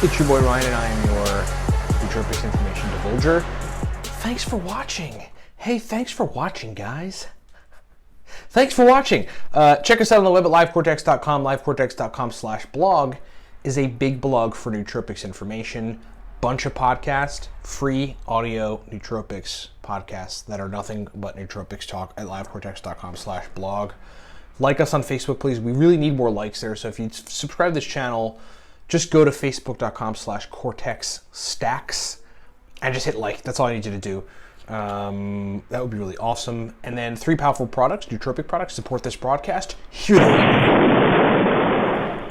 It's your boy Ryan and I am your Nootropics Information Divulger. Thanks for watching. Hey, thanks for watching, guys. Thanks for watching. Check us out on the web at livecortex.com. Livecortex.com/blog is a big blog for nootropics information. Bunch of podcasts, free audio nootropics podcasts that are nothing but nootropics talk at livecortex.com/blog. Like us on Facebook, please. We really need more likes there. So if you subscribe to this channel, just go to facebook.com/cortexstacks and just hit like. That's all I need you to do. That would be really awesome. And then 3 powerful products, nootropic products, support this broadcast.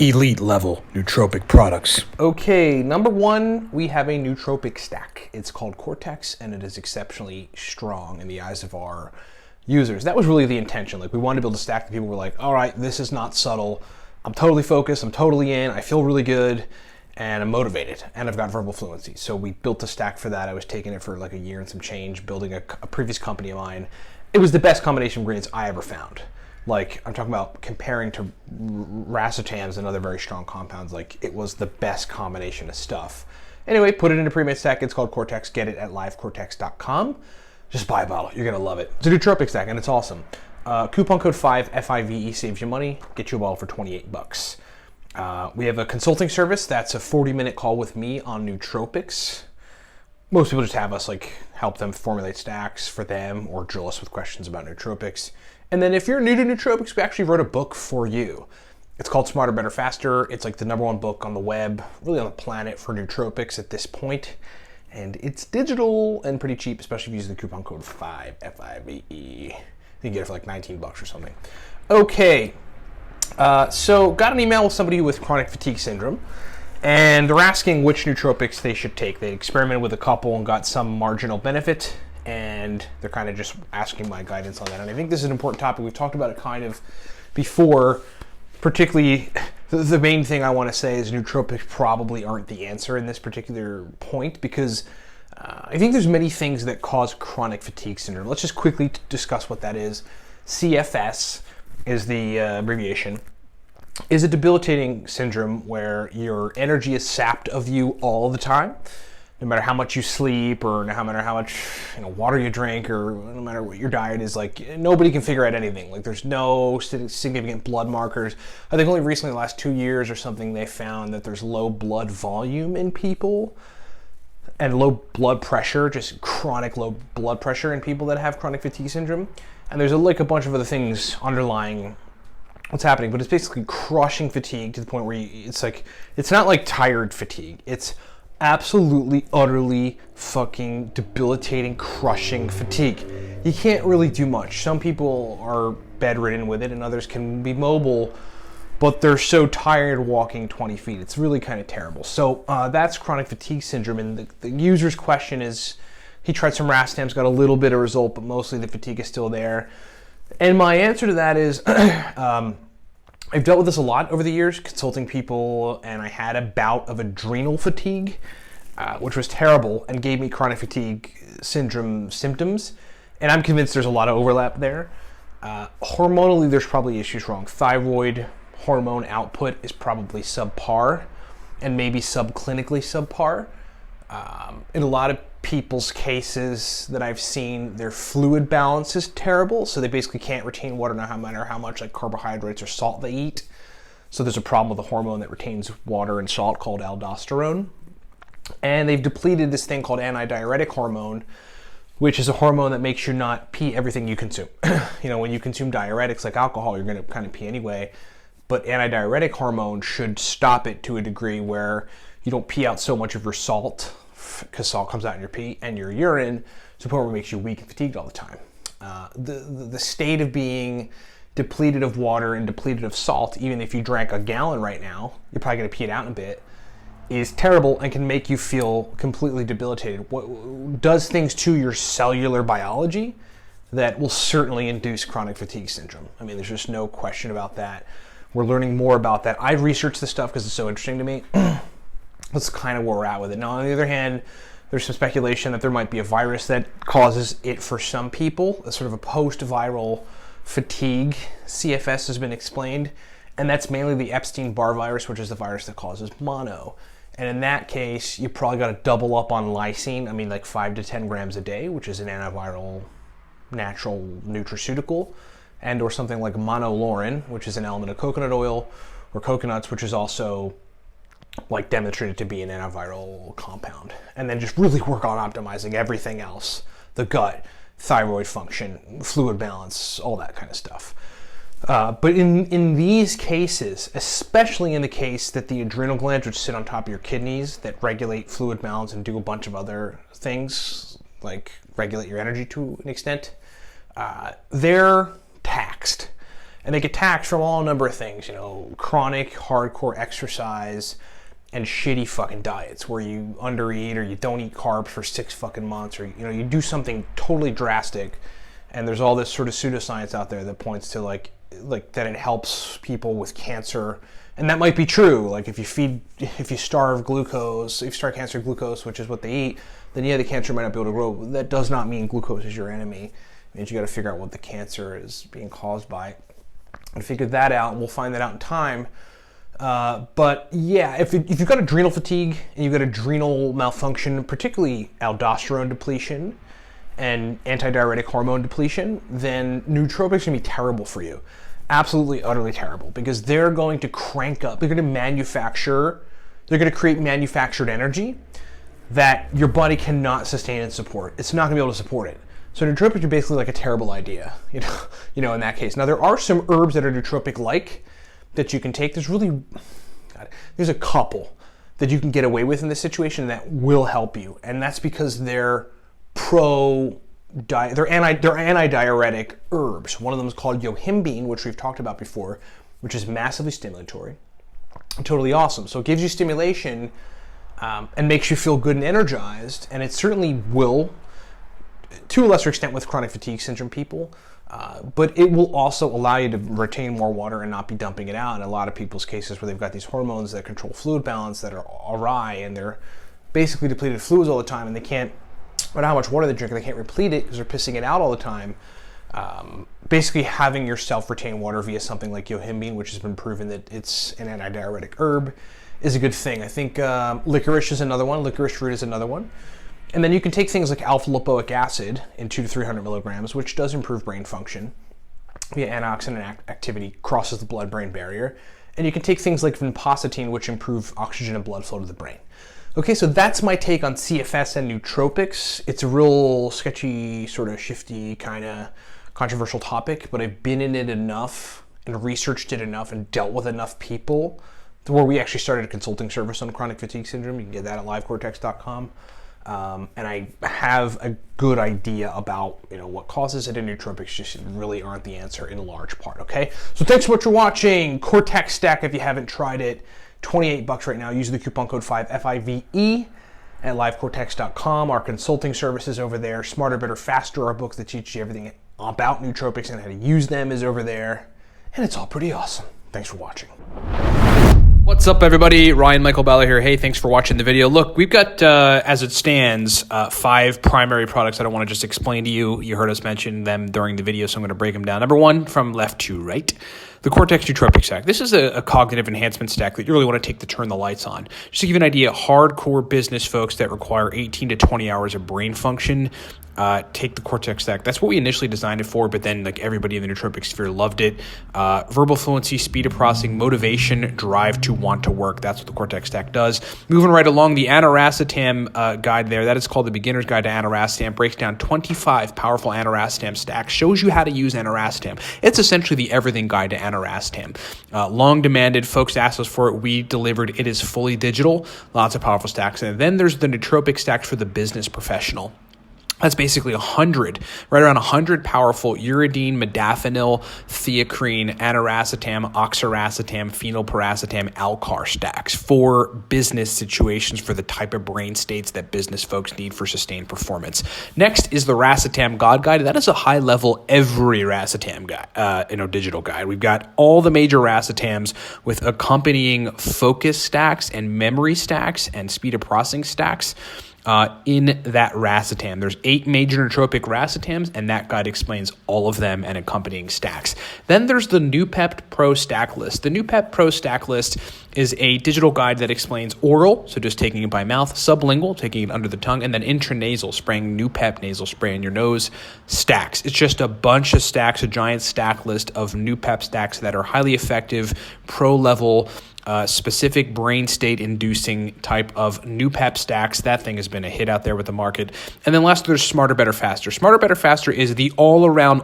Elite level nootropic products. Okay, number 1, we have a nootropic stack. It's called Cortex, and it is exceptionally strong in the eyes of our users. That was really the intention. Like, we wanted to build a stack that people were like, all right, this is not subtle. I'm totally focused, I'm totally in, I feel really good, and I'm motivated, and I've got verbal fluency. So we built a stack for that. I was taking it for like a year and some change, building a previous company of mine. It was the best combination of ingredients I ever found. Like, I'm talking about comparing to racetams and other very strong compounds. Like, it was the best combination of stuff. Anyway, put it in a pre-made stack. It's called Cortex. Get it at livecortex.com. Just buy a bottle. You're going to love it. It's a nootropic stack, and it's awesome. Coupon code 5, FIVE, saves you money. Get you a bottle for 28 bucks. We have a consulting service. That's a 40-minute call with me on nootropics. Most people just have us like help them formulate stacks for them or drill us with questions about nootropics. And then if you're new to nootropics, we actually wrote a book for you. It's called Smarter, Better, Faster. It's like the #1 book on the web, really on the planet for nootropics at this point. And it's digital and pretty cheap, especially if you use the coupon code 5, FIVE. You can get it for like 19 bucks or something. Okay, so got an email with somebody with chronic fatigue syndrome, and they're asking which nootropics they should take. They experimented with a couple and got some marginal benefit, and they're kind of just asking my guidance on that. And I think this is an important topic. We've talked about it kind of before, particularly the main thing I want to say is nootropics probably aren't the answer in this particular point, because I think there's many things that cause chronic fatigue syndrome. Let's just quickly discuss what that is. CFS is the abbreviation, is a debilitating syndrome where your energy is sapped of you all the time. No matter how much you sleep, or no matter how much water you drink, or no matter what your diet is, like, nobody can figure out anything. Like, there's no significant blood markers. I think only recently, the last 2 years or something, they found that there's low blood volume in people and low blood pressure, just chronic low blood pressure in people that have chronic fatigue syndrome. And there's like a bunch of other things underlying what's happening, but it's basically crushing fatigue to the point where it's not like tired fatigue. It's absolutely, utterly fucking debilitating, crushing fatigue. You can't really do much. Some people are bedridden with it, and others can be mobile, but they're so tired walking 20 feet. It's really kind of terrible. So that's chronic fatigue syndrome, and the user's question is, he tried some racetams, got a little bit of result, but mostly the fatigue is still there. And my answer to that is, I've dealt with this a lot over the years, consulting people, and I had a bout of adrenal fatigue, which was terrible and gave me chronic fatigue syndrome symptoms. And I'm convinced there's a lot of overlap there. Hormonally, there's probably issues wrong. Thyroid hormone output is probably subpar, and maybe subclinically subpar. In a lot of people's cases that I've seen, their fluid balance is terrible, so they basically can't retain water no matter how much like carbohydrates or salt they eat. So there's a problem with a hormone that retains water and salt called aldosterone. And they've depleted this thing called antidiuretic hormone, which is a hormone that makes you not pee everything you consume. When you consume diuretics like alcohol, you're going to kind of pee anyway. But antidiuretic hormone should stop it to a degree where you don't pee out so much of your salt, because salt comes out in your pee and your urine, to the point where it makes you weak and fatigued all the time. The state of being depleted of water and depleted of salt, even if you drank a gallon right now, you're probably going to pee it out in a bit, is terrible and can make you feel completely debilitated. What does things to your cellular biology that will certainly induce chronic fatigue syndrome. I mean, there's just no question about that. We're learning more about that. I've researched this stuff because it's so interesting to me. That's kind of where we're at with it. Now, on the other hand, there's some speculation that there might be a virus that causes it for some people, a sort of a post-viral fatigue. CFS has been explained, and that's mainly the Epstein-Barr virus, which is the virus that causes mono. And in that case, you probably got to double up on lysine. I mean, like 5 to 10 grams a day, which is an antiviral natural nutraceutical, and or something like monolaurin, which is an element of coconut oil or coconuts, which is also like demonstrated to be an antiviral compound. And then just really work on optimizing everything else, the gut, thyroid function, fluid balance, all that kind of stuff. But in these cases, especially in the case that the adrenal glands, which sit on top of your kidneys, that regulate fluid balance and do a bunch of other things, like regulate your energy to an extent, they're taxed. And they get taxed from all a number of things, chronic, hardcore exercise and shitty fucking diets where you undereat or you don't eat carbs for 6 fucking months, or, you do something totally drastic. And there's all this sort of pseudoscience out there that points to like that it helps people with cancer, and that might be true. Like if you starve glucose, if you starve cancer glucose, which is what they eat, then yeah, the cancer might not be able to grow. That does not mean glucose is your enemy. It means you got to figure out what the cancer is being caused by, and figure that out. And we'll find that out in time. But yeah, if you've got adrenal fatigue and you've got adrenal malfunction, particularly aldosterone depletion and antidiuretic hormone depletion, then nootropics are going to be terrible for you. Absolutely, utterly terrible, because they're going to crank up, they're going to create manufactured energy that your body cannot sustain and support. It's not going to be able to support it. So nootropics are basically like a terrible idea, in that case. Now, there are some herbs that are nootropic-like that you can take. There's a couple that you can get away with in this situation that will help you, and that's because they're antidiuretic herbs. One of them is called YOHIMBINE, which we've talked about before, which is massively stimulatory, totally awesome. So it gives you stimulation and makes you feel good and energized, and it certainly will, to a lesser extent with chronic fatigue syndrome people, but it will also allow you to retain more water and not be dumping it out. In a lot of people's cases where they've got these hormones that control fluid balance that are awry, and they're basically depleted fluids all the time, and they can't, no matter how much water they drink, they can't replete it because they're pissing it out all the time. Basically having yourself retain water via something like yohimbine, which has been proven that it's an antidiuretic herb, is a good thing. I think licorice is another one. Licorice root is another one. And then you can take things like alpha lipoic acid in 200 to 300 milligrams, which does improve brain function via antioxidant activity, crosses the blood-brain barrier. And you can take things like vinpocetinE, which improve oxygen and blood flow to the brain. Okay, so that's my take on CFS and nootropics. It's a real sketchy, sort of shifty, kind of controversial topic, but I've been in it enough and researched it enough and dealt with enough people to where we actually started a consulting service on chronic fatigue syndrome. You can get that at livecortex.com. And I have a good idea about what causes it, and nootropics just really aren't the answer in large part. Okay, so thanks so much for watching. Cortex Stack, if you haven't tried it, $28 right now. Use the coupon code 5FIVE at livecortex.com. Our consulting services over there. Smarter, Better, Faster, our book that teaches you everything about nootropics and how to use them, is over there, and it's all pretty awesome. Thanks for watching. What's up, everybody? Ryan Michael Balla here. Hey, thanks for watching the video. Look, we've got, as it stands, 5 primary products that I want to just explain to you. You heard us mention them during the video, so I'm going to break them down. Number 1, from left to right, the Cortex Nootropic Stack. This is a cognitive enhancement stack that you really want to take to turn the lights on. Just to give you an idea, hardcore business folks that require 18 to 20 hours of brain function, take the Cortex Stack. That's what we initially designed it for, but then like everybody in the nootropic sphere loved it. Verbal fluency, speed of processing, motivation, drive to want to work. That's what the Cortex Stack does. Moving right along, the aniracetam guide there, that is called the Beginner's Guide to Aniracetam, breaks down 25 powerful aniracetam stacks, shows you how to use aniracetam. It's essentially the everything guide to aniracetam. Long demanded, folks asked us for it, we delivered. It is fully digital, lots of powerful stacks. And then there's the nootropic stacks for the business professional. That's basically 100, right around 100 powerful uridine, modafinil, theacrine, aniracetam, oxiracetam, phenylpiracetam, alcar stacks for business situations, for the type of brain states that business folks need for sustained performance. Next is the Racetam God Guide. That is a high-level every Racetam guide, digital guide. We've got all the major Racetams with accompanying focus stacks and memory stacks and speed of processing stacks. in that racetam. There's 8 major nootropic racetams, and that guide explains all of them and accompanying stacks. Then there's the NuPep Pro Stack List. The NuPep Pro Stack List is a digital guide that explains oral, so just taking it by mouth, sublingual, taking it under the tongue, and then intranasal, spraying NuPep nasal spray in your nose, stacks. It's just a bunch of stacks, a giant stack list of NuPep stacks that are highly effective, pro-level, specific brain state inducing type of NuPep stacks. That thing has been a hit out there with the market. And then last, there's Smarter, Better, Faster. Smarter, Better, Faster is the all-around,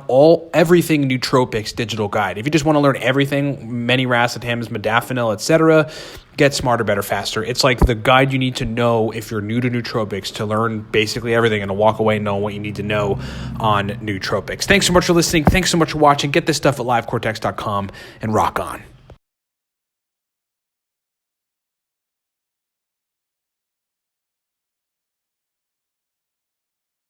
everything nootropics digital guide. If you just want to learn everything, many racetams, modafinil, etc., get Smarter, Better, Faster. It's like the guide you need to know if you're new to nootropics to learn basically everything and to walk away knowing what you need to know on nootropics. Thanks so much for listening. Thanks so much for watching. Get this stuff at livecortex.com and rock on.